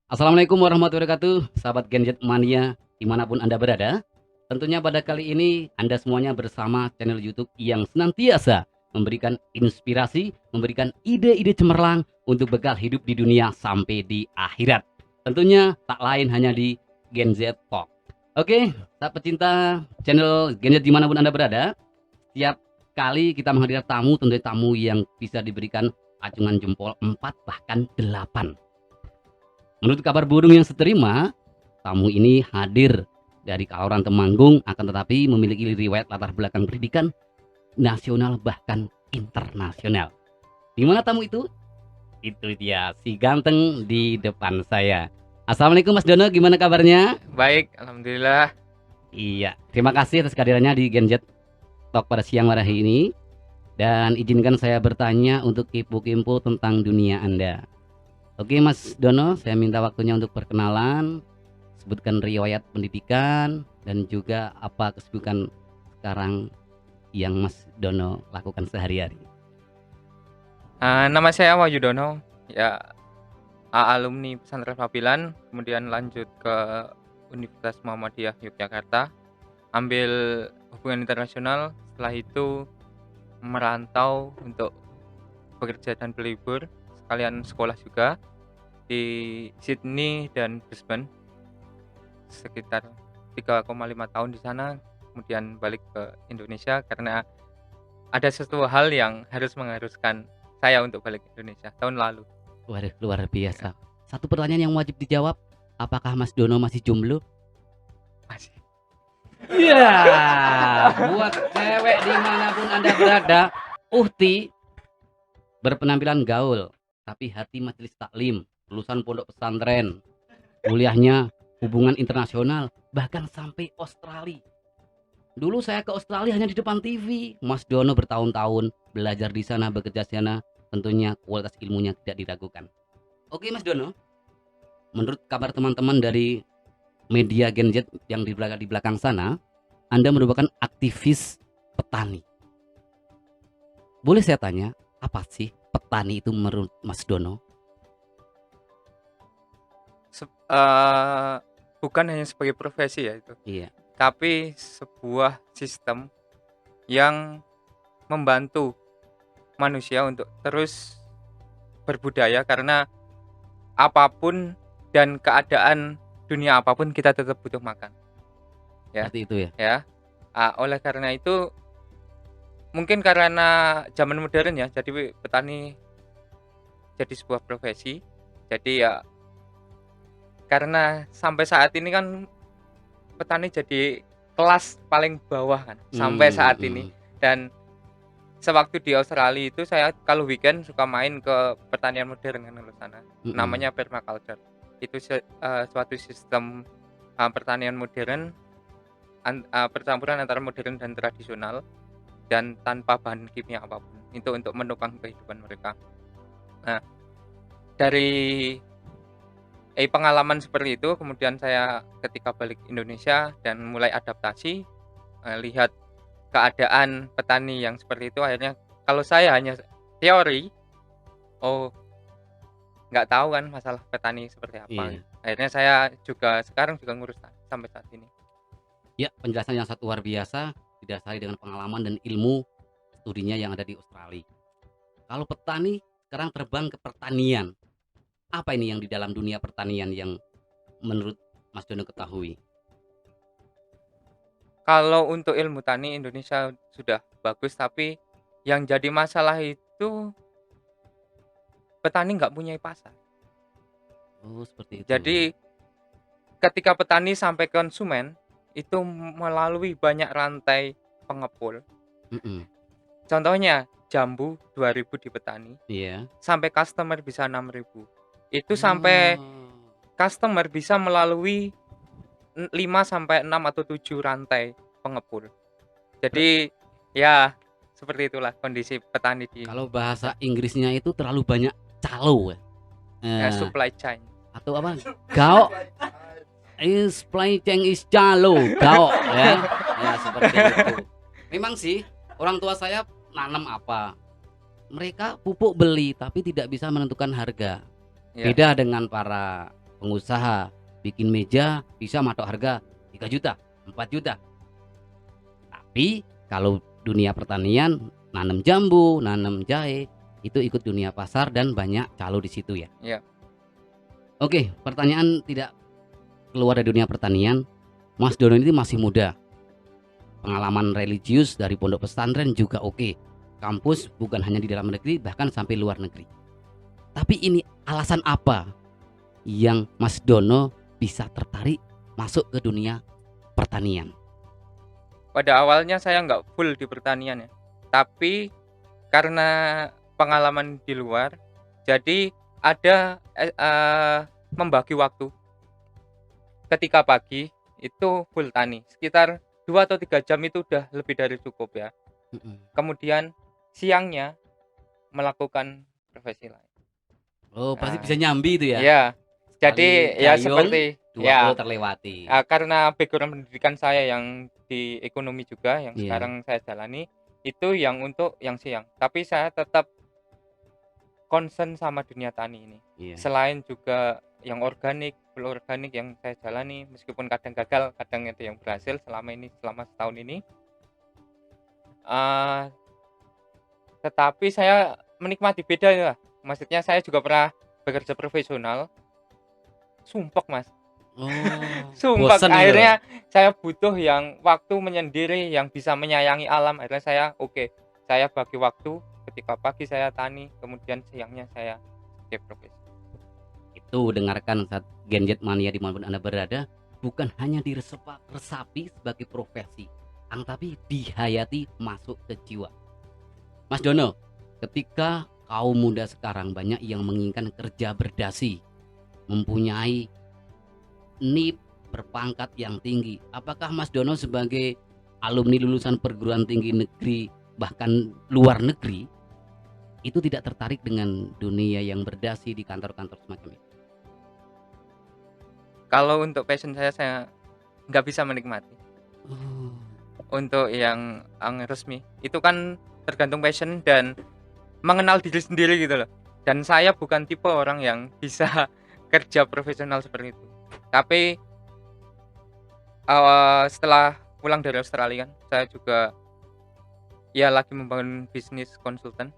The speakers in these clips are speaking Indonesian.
Assalamualaikum warahmatullahi wabarakatuh, sahabat Genjet Mania dimanapun Anda berada. Tentunya pada kali ini Anda semuanya bersama channel YouTube yang senantiasa memberikan inspirasi, memberikan ide-ide cemerlang untuk bekal hidup di dunia sampai di akhirat. Tentunya tak lain hanya di Gen Z Talk. Oke, sahabat pecinta channel Gen Z dimanapun Anda berada, setiap kali kita menghadirkan tamu, tentunya tamu yang bisa diberikan acungan jempol 4 bahkan 8. Menurut kabar burung yang seterima, tamu ini hadir dari Kaloran Temanggung, akan tetapi memiliki riwayat latar belakang pendidikan nasional bahkan internasional. Di mana tamu itu? Itu dia, si ganteng di depan saya. Assalamualaikum Mas Dono, gimana kabarnya? Baik, alhamdulillah. Iya, terima kasih atas kehadirannya di Genjet Talk pada siang hari ini. Dan izinkan saya bertanya untuk kepo-kepo tentang dunia Anda. Oke Mas Dono, saya minta waktunya untuk perkenalan, sebutkan riwayat pendidikan, dan juga apa kesibukan sekarang yang Mas Dono lakukan sehari-hari. Nama saya Wahyu Dono, ya alumni Pesantren Fabilan, kemudian lanjut ke Universitas Muhammadiyah Yogyakarta, ambil hubungan internasional, setelah itu merantau untuk bekerja dan berlibur, sekalian sekolah juga di Sydney dan Brisbane, sekitar 3,5 tahun di sana, kemudian balik ke Indonesia karena ada sesuatu hal yang mengharuskan saya untuk balik ke Indonesia tahun lalu. Waduh, luar biasa. Satu pertanyaan yang wajib dijawab, apakah Mas Dono masih jomblo? Masih. Iya, buat cewek dimanapun Anda berada, Uhti berpenampilan gaul, tapi hati majelis taklim, lulusan pondok pesantren, kuliahnya hubungan internasional, bahkan sampai Australia. Dulu saya ke Australia hanya di depan TV. Mas Dono bertahun-tahun belajar di sana, bekerja di sana, tentunya kualitas ilmunya tidak diragukan. Oke Mas Dono, menurut kabar teman-teman dari media Gen Z yang di belakang sana, Anda merupakan aktivis petani. Boleh saya tanya, apa sih petani itu menurut Mas Dono? Bukan hanya sebagai profesi ya itu, Iya, tapi sebuah sistem yang membantu manusia untuk terus berbudaya karena apapun dan keadaan dunia apapun kita tetap butuh makan, ya. seperti itu ya. Ya. Oleh karena itu mungkin karena zaman modern ya, jadi petani jadi sebuah profesi. Jadi ya karena sampai saat ini kan petani jadi kelas paling bawah kan sampai saat ini, dan sewaktu di Australia itu saya kalau weekend suka main ke pertanian modern kan di sana. Namanya permaculture. Itu suatu sistem pertanian modern, percampuran antara modern dan tradisional dan tanpa bahan kimia apapun. Itu untuk menopang kehidupan mereka. Nah, dari pengalaman seperti itu kemudian saya ketika balik Indonesia dan mulai adaptasi, lihat keadaan petani yang seperti itu, akhirnya kalau saya hanya teori, oh nggak tahu kan masalah petani seperti apa. Iya. Akhirnya saya juga sekarang juga ngurus sampai saat ini. Ya, penjelasan yang sangat luar biasa didasari dengan pengalaman dan ilmu studinya yang ada di Australia. Kalau petani sekarang terbang ke pertanian, apa ini yang di dalam dunia pertanian yang menurut Mas Dono ketahui? Kalau untuk ilmu tani Indonesia sudah bagus, tapi yang jadi masalah itu petani nggak punya pasar. Oh, seperti itu. Jadi ketika petani sampai konsumen itu melalui banyak rantai pengepul. Contohnya jambu 2.000 di petani, Iya. sampai customer bisa 6.000. Itu sampai customer bisa melalui 5 sampai 6 atau 7 rantai pengepul. Jadi ya seperti itulah kondisi petani di Kalau bahasa Inggrisnya itu terlalu banyak calo ya. supply chain. Atau apa? Gao is supply chain is calo, gao ya. Ya seperti itu. Memang sih orang tua saya nanam apa, mereka pupuk beli tapi tidak bisa menentukan harga. Ya. Beda dengan para pengusaha bikin meja bisa matok harga 3 juta, 4 juta. Tapi kalau dunia pertanian, nanam jambu, nanam jahe, itu ikut dunia pasar dan banyak calo di situ ya. Iya. Oke, pertanyaan tidak keluar dari dunia pertanian. Mas Dono ini masih muda. Pengalaman religius dari pondok pesantren juga oke. Kampus bukan hanya di dalam negeri, bahkan sampai luar negeri. Tapi ini alasan apa yang Mas Dono bisa tertarik masuk ke dunia pertanian? Pada awalnya saya nggak full di pertanian ya. Tapi karena pengalaman di luar, jadi ada membagi waktu. Ketika pagi itu full tani, sekitar 2 atau 3 jam itu udah lebih dari cukup ya. Kemudian siangnya melakukan profesi lain. Oh, pasti Nah, bisa nyambi itu ya. Iya. Jadi Sekali ya gayung, seperti 20 ya terlewati. karena background pendidikan saya yang di ekonomi juga yang Iya. sekarang saya jalani itu yang untuk yang siang. Tapi saya tetap concern sama dunia tani ini. Iya. Selain juga yang organik, full organik yang saya jalani, meskipun kadang gagal, kadang ada yang berhasil selama setahun ini. Tetapi saya menikmati beda ya. Maksudnya saya juga pernah bekerja profesional. Sumpek Mas. Oh, Sumpek. bosen gitu. Akhirnya saya butuh yang waktu menyendiri yang bisa menyayangi alam. Akhirnya saya saya bagi waktu ketika pagi saya tani, kemudian siangnya saya sebagai profesi. Itu dengarkan saat Genjet Mania dimanapun Anda berada, bukan hanya diresapi sebagai profesi, tapi dihayati masuk ke jiwa. Mas Dono, ketika kaum muda sekarang banyak yang menginginkan kerja berdasi, mempunyai NIP berpangkat yang tinggi, apakah Mas Dono sebagai alumni lulusan perguruan tinggi negeri bahkan luar negeri itu tidak tertarik dengan dunia yang berdasi di kantor-kantor semacam itu? Kalau untuk passion saya nggak bisa menikmati. Untuk yang resmi itu kan tergantung passion dan mengenal diri sendiri gitu loh. Dan saya bukan tipe orang yang bisa kerja profesional seperti itu. Tapi setelah pulang dari Australia kan, saya juga ya lagi membangun bisnis konsultan.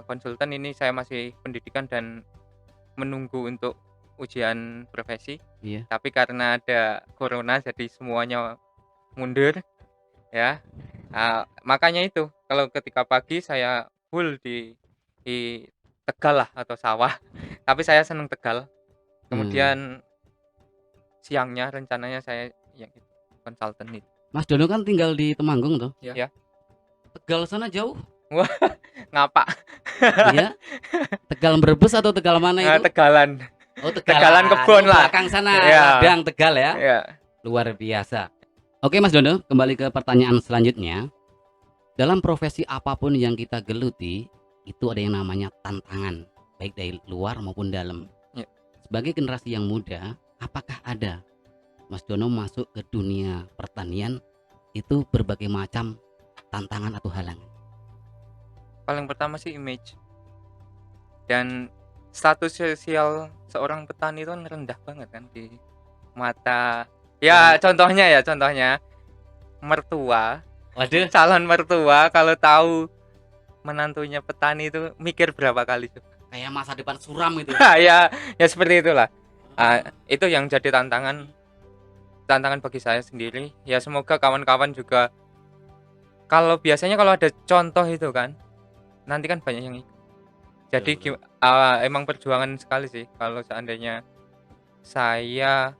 Konsultan ini saya masih pendidikan dan menunggu untuk ujian profesi. Iya. Tapi karena ada corona jadi semuanya mundur ya. Makanya itu kalau ketika pagi saya full di Tegal lah atau sawah. Tapi saya senang Tegal. Kemudian siangnya rencananya saya yang itu konsultan itu. Mas Dono kan tinggal di Temanggung tuh. Ya. Tegal sana jauh. Wah, ngapa? Iya. Tegal Brebes atau Tegal mana itu? Tegalan. Oh, Tegalan kebon lah. Belakang sana, Ya. Ladang Tegal ya. Ya. Luar biasa. Oke Mas Dono, kembali ke pertanyaan selanjutnya. Dalam profesi apapun yang kita geluti, itu ada yang namanya tantangan, baik dari luar maupun dalam. Ya. Sebagai generasi yang muda, apakah ada Mas Dono masuk ke dunia pertanian itu berbagai macam tantangan atau halangan? Paling pertama sih image. Dan status sosial seorang petani itu kan rendah banget kan di mata. Ya, contohnya mertua. Waduh, Calon mertua kalau tahu menantunya petani itu mikir berapa kali tuh. kayak masa depan suram itu. ya seperti itulah. Itu yang jadi tantangan bagi saya sendiri. Ya semoga kawan-kawan juga biasanya kalau ada contoh itu kan nanti kan banyak yang ikut. Jadi emang perjuangan sekali sih kalau seandainya saya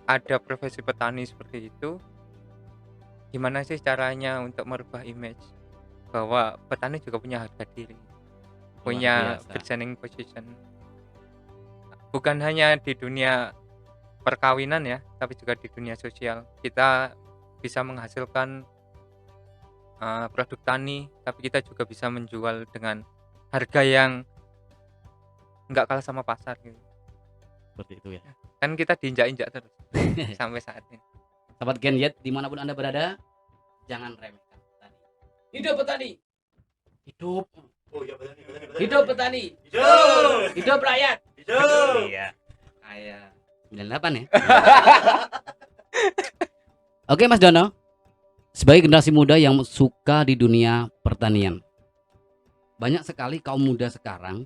ada profesi petani seperti itu. Gimana sih caranya untuk merubah image bahwa petani juga punya harga diri, punya bargaining position, bukan hanya di dunia perkawinan ya, tapi juga di dunia sosial. Kita bisa menghasilkan produk tani, tapi kita juga bisa menjual dengan harga yang nggak kalah sama pasar gitu. Seperti itu ya. Kan kita diinjak-injak terus sampai saat ini. Sahabat Genjet dimanapun Anda berada, jangan remehkan petani. Hidup petani. Hidup. Oh iya petani. Hidup petani. Hidup. Hidup rakyat. Iya. Kayak 98 ya. Oke Mas Dono, sebagai generasi muda yang suka di dunia pertanian, banyak sekali kaum muda sekarang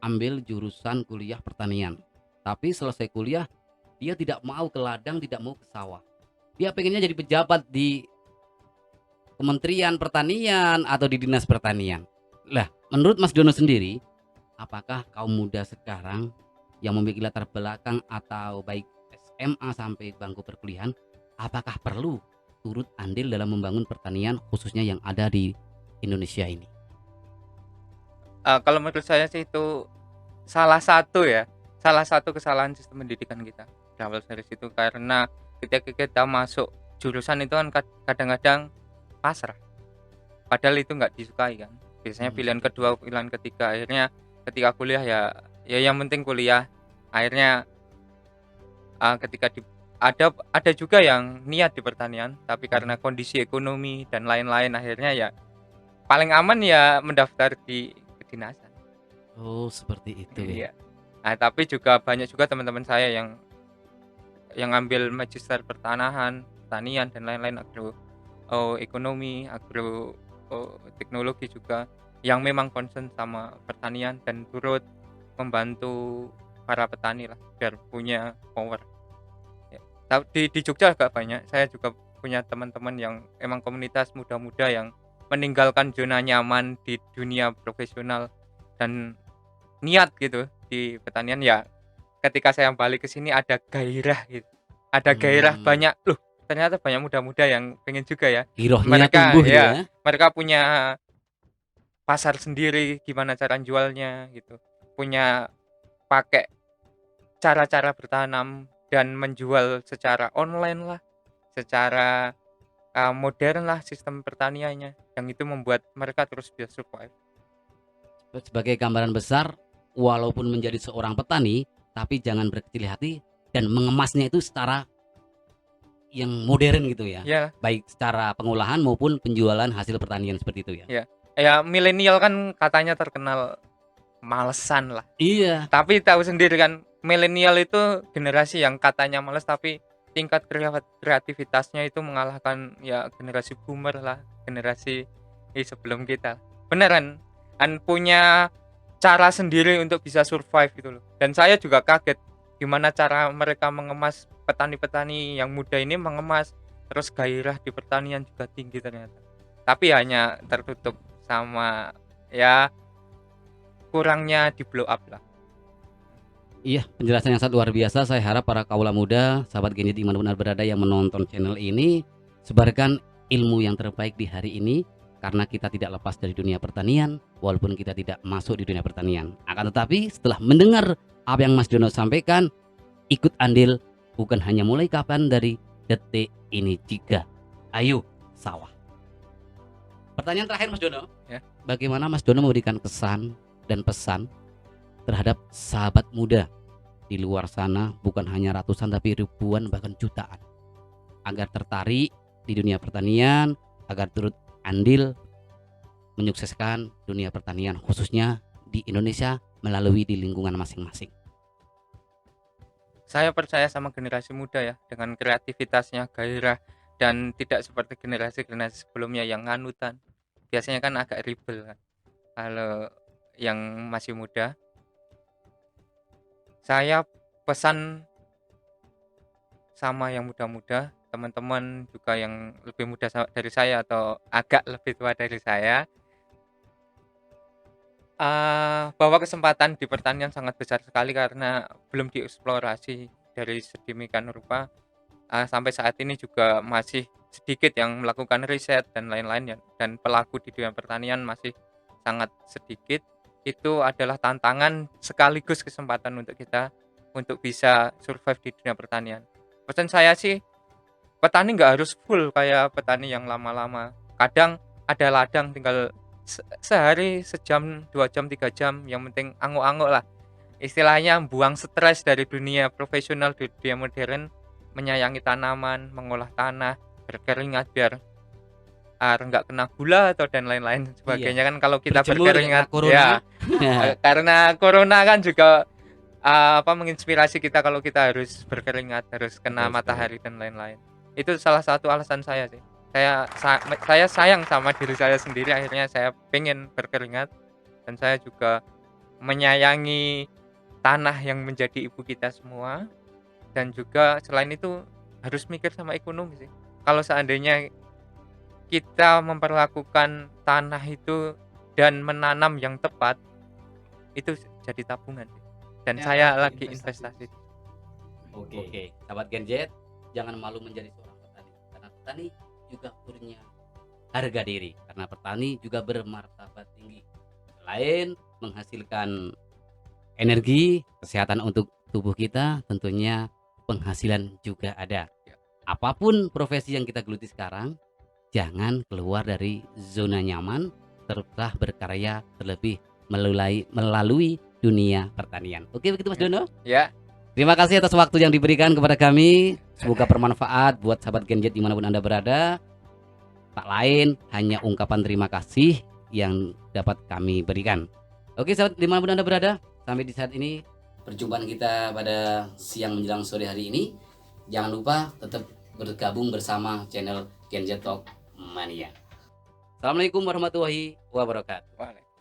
ambil jurusan kuliah pertanian. Tapi selesai kuliah, dia tidak mau ke ladang, tidak mau ke sawah. Dia pengennya jadi pejabat di Kementerian Pertanian atau di Dinas Pertanian. Lah, menurut Mas Dono sendiri, apakah kaum muda sekarang yang memiliki latar belakang atau baik SMA sampai bangku perkuliahan, apakah perlu turut andil dalam membangun pertanian khususnya yang ada di Indonesia ini? Kalau menurut saya sih itu salah satu kesalahan sistem pendidikan kita berawal dari situ, karena ketika kita masuk jurusan itu kan kadang-kadang pasrah, padahal itu nggak disukai kan. Biasanya pilihan kedua, pilihan ketiga, akhirnya ketika kuliah ya yang penting kuliah. Akhirnya ketika ada juga yang niat di pertanian, tapi karena kondisi ekonomi dan lain-lain, akhirnya ya paling aman ya mendaftar di kedinasan. Oh, seperti itu ya. Iya. Nah, tapi juga banyak juga teman-teman saya yang ngambil magister pertanian dan lain-lain, ekonomi, teknologi juga, yang memang concern sama pertanian dan turut membantu para petani lah biar punya power. Ya. Di Jogja agak banyak. Saya juga punya teman-teman yang emang komunitas muda-muda yang meninggalkan zona nyaman di dunia profesional dan niat gitu di pertanian. Ya, ketika saya balik ke sini ada gairah gitu. Ada gairah banyak loh. Ternyata banyak muda-muda yang pengen juga ya. Girohnya tumbuh gitu ya. Mereka punya pasar sendiri, gimana cara jualnya gitu. Punya pakai cara-cara bertanam dan menjual secara online lah, secara modern lah sistem pertaniannya, yang itu membuat mereka terus bisa survive. Sebagai gambaran besar, walaupun menjadi seorang petani, tapi jangan berkecil hati dan mengemasnya itu secara yang modern gitu ya. Ya, Baik secara pengolahan maupun penjualan hasil pertanian seperti itu ya. ya milenial kan katanya terkenal malesan lah. Iya. Tapi tahu sendiri kan, milenial itu generasi yang katanya males tapi tingkat kreativitasnya itu mengalahkan ya generasi boomer lah, generasi sebelum kita. Beneran, punya cara sendiri untuk bisa survive gitu loh. Dan saya juga kaget gimana cara mereka mengemas, petani-petani yang muda ini mengemas, terus gairah di pertanian juga tinggi ternyata. Tapi hanya tertutup sama ya kurangnya di blow up lah. Iya, penjelasan yang sangat luar biasa. Saya harap para kaula muda, sahabat Genjit dimanapun Anda berada yang menonton channel ini, sebarkan ilmu yang terbaik di hari ini, karena kita tidak lepas dari dunia pertanian, walaupun kita tidak masuk di dunia pertanian. Akan tetapi setelah mendengar apa yang Mas Dono sampaikan, ikut andil, bukan hanya mulai kapan, dari detik ini juga. Ayo sawah. Pertanyaan terakhir Mas Dono, Ya. bagaimana Mas Dono memberikan kesan dan pesan terhadap sahabat muda di luar sana, bukan hanya ratusan tapi ribuan bahkan jutaan, agar tertarik di dunia pertanian, agar turut andil menyukseskan dunia pertanian khususnya di Indonesia melalui di lingkungan masing-masing? Saya percaya sama generasi muda ya, dengan kreativitasnya, gairah, dan tidak seperti generasi-generasi sebelumnya yang nganutan. Biasanya kan agak ribel kan. Kalau yang masih muda, saya pesan sama yang muda-muda, teman-teman juga yang lebih muda dari saya atau agak lebih tua dari saya, bahwa kesempatan di pertanian sangat besar sekali karena belum dieksplorasi dari sedemikian rupa. Sampai saat ini juga masih sedikit yang melakukan riset dan lain-lain ya, dan pelaku di dunia pertanian masih sangat sedikit. Itu adalah tantangan sekaligus kesempatan untuk kita untuk bisa survive di dunia pertanian. Pesan saya sih, petani nggak harus full kayak petani yang lama-lama. Kadang ada ladang tinggal sehari sejam, 2 jam, 3 jam, yang penting anguk-anguk lah. Istilahnya buang stres dari dunia profesional di dunia modern, menyayangi tanaman, mengolah tanah, berkeringat biar nggak kena gula atau dan lain-lain sebagainya. Kan kalau kita Berjemur berkeringat ya, corona. karena corona kan juga menginspirasi kita kalau kita harus berkeringat, harus kena Betul sekali. matahari dan lain-lain. Itu salah satu alasan saya sih. Saya sayang sama diri saya sendiri, akhirnya saya pengen berkeringat dan saya juga menyayangi tanah yang menjadi ibu kita semua dan juga selain itu harus mikir sama ekonomi sih. Kalau seandainya kita memperlakukan tanah itu dan menanam yang tepat, itu jadi tabungan sih. Dan Ya, saya lagi lagi investasi. investasi. Oke, sahabat Genjet, jangan malu menjadi seorang petani karena petani juga punya harga diri karena petani juga bermartabat tinggi. Selain menghasilkan energi, kesehatan untuk tubuh kita, tentunya penghasilan juga ada. Ya. Apapun profesi yang kita geluti sekarang, jangan keluar dari zona nyaman, teruslah berkarya terlebih melalui dunia pertanian. Oke, begitu Mas Ya. Dono? Ya, Terima kasih atas waktu yang diberikan kepada kami. Semoga bermanfaat buat sahabat Genjet dimanapun Anda berada. Tak lain hanya ungkapan terima kasih yang dapat kami berikan. Oke sahabat dimanapun Anda berada, sampai di saat ini perjumpaan kita pada siang menjelang sore hari ini. Jangan lupa tetap bergabung bersama channel Genjet Talk Mania. Assalamualaikum warahmatullahi wabarakatuh. Waalaikumsalam.